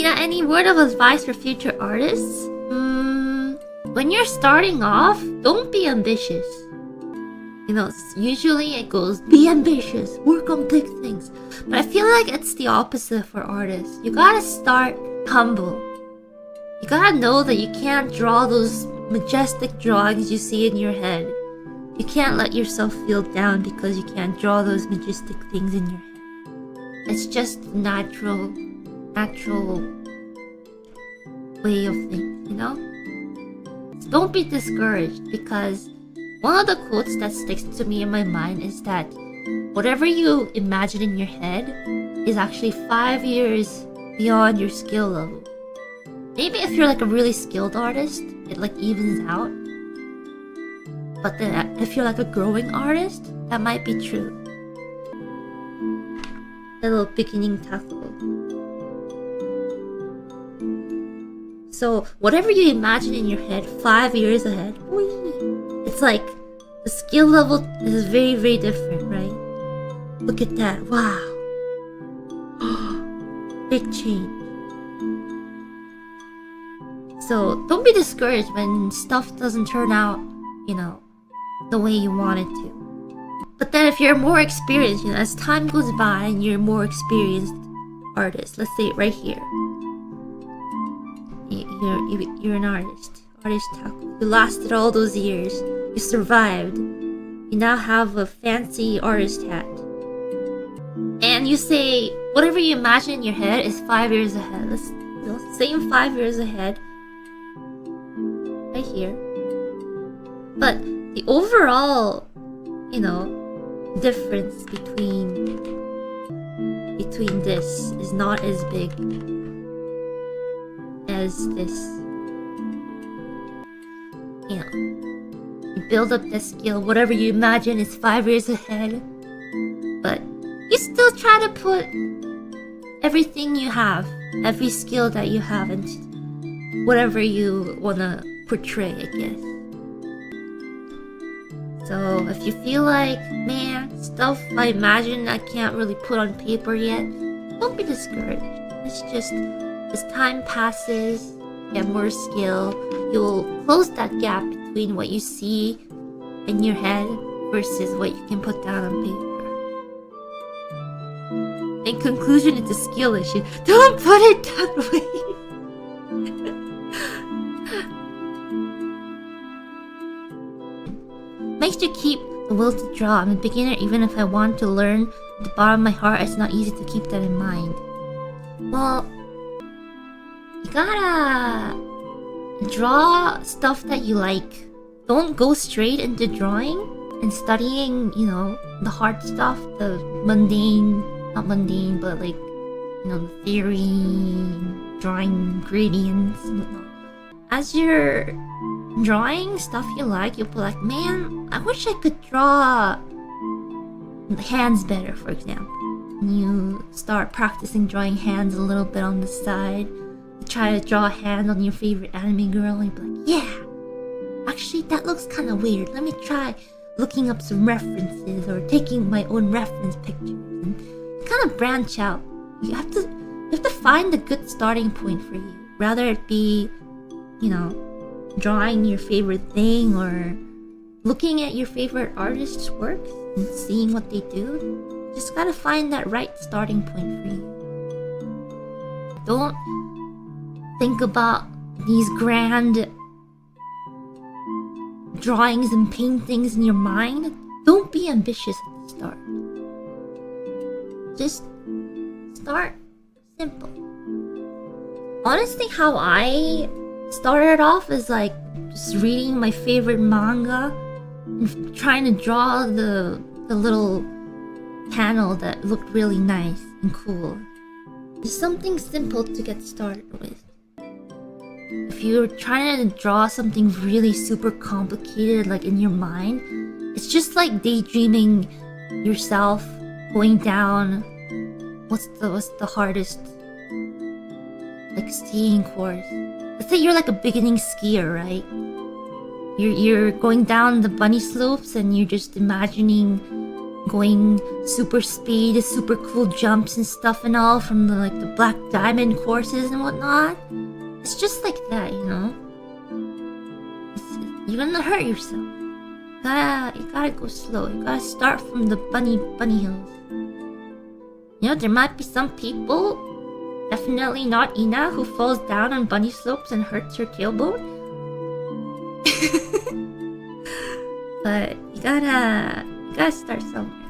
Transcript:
Ina, any word of advice for future artists? When you're starting off, don't be ambitious. You know, usually it goes, be ambitious, work on big things. But I feel like it's the opposite for artists. You gotta start humble. You gotta know that you can't draw those majestic drawings you see in your head. You can't let yourself feel down because you can't draw those majestic things in your head. It's just natural way of things, you know? So don't be discouraged, because one of the quotes that sticks to me in my mind is that whatever you imagine in your head is actually 5 years beyond your skill level. Maybe if you're like a really skilled artist, it like evens out. But then if you're like a growing artist, that might be true. A little beginning tackle. So whatever you imagine in your head 5 years ahead, it's like the skill level is very, very different, right? Look at that. Wow. Big change. So don't be discouraged when stuff doesn't turn out, you know, the way you want it to. But then if you're more experienced, you know, as time goes by and you're a more experienced artist, let's say right here, you're an artist taco. You lasted all those years. You survived. You now have a fancy artist hat. And you say, whatever you imagine in your head is 5 years ahead. Let's, you know, same 5 years ahead. Right here. But the overall, you know, difference between this is not as big as this. You know, you build up the skill, whatever you imagine is 5 years ahead, but you still try to put everything you have, every skill that you have, into whatever you want to portray, I guess. So if you feel like, man, stuff I imagine I can't really put on paper yet, don't be discouraged. It's just, as time passes, you have more skill, you'll close that gap between what you see in your head versus what you can put down on paper. In conclusion, it's a skill issue. Don't put it that way. Makes you keep the will to draw. I'm a beginner, even if I want to learn at the bottom of my heart, it's not easy to keep that in mind. Well, you gotta draw stuff that you like. Don't go straight into drawing and studying, you know, the hard stuff, the mundane, not mundane, but like, you know, the theory, drawing gradients and whatnot. As you're drawing stuff you like, you'll be like, man, I wish I could draw hands better, for example. And you start practicing drawing hands a little bit on the side. You try to draw a hand on your favorite anime girl and you'll be like, yeah, actually that looks kind of weird. Let me try looking up some references or taking my own reference pictures and kind of branch out. You have to find a good starting point for you. Rather it be, you know, drawing your favorite thing or looking at your favorite artist's work and seeing what they do. Just gotta find that right starting point for you. Don't think about these grand drawings and paintings in your mind. Don't be ambitious at the start. Just start simple. Honestly, how I started off is like just reading my favorite manga and trying to draw the little panel that looked really nice and cool. Just something simple to get started with. If you're trying to draw something really super complicated like in your mind, it's just like daydreaming yourself going down what's the hardest like skiing course. Let's say you're like a beginning skier, right? You're going down the bunny slopes and you're just imagining going super speed, super cool jumps and stuff and all from the like the black diamond courses and whatnot. It's just like that, you know. You're gonna hurt yourself. You gotta go slow. You gotta start from the bunny hills. You know, there might be some people, definitely not Ina, who falls down on bunny slopes and hurts her tailbone. But you gotta start somewhere.